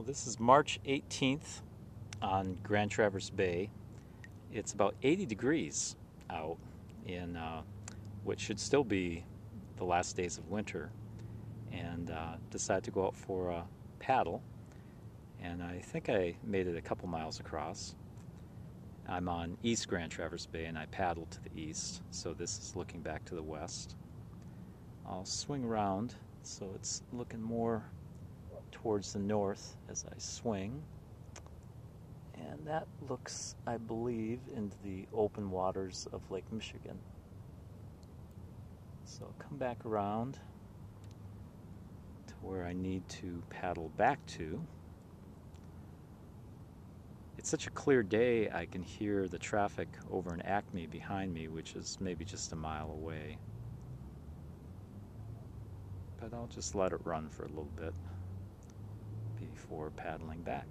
Well, this is March 18th on Grand Traverse Bay. It's about 80 degrees out in what should still be the last days of winter, and decided to go out for a paddle. And I think I made it a couple miles across. I'm on East Grand Traverse Bay and I paddled to the east, so this is looking back to the west. I'll swing around so it's looking more towards the north as I swing. And that looks, I believe, into the open waters of Lake Michigan. So I'll come back around to where I need to paddle back to. It's such a clear day, I can hear the traffic over in Acme behind me, which is maybe just a mile away. But I'll just let it run for a little bit before paddling back.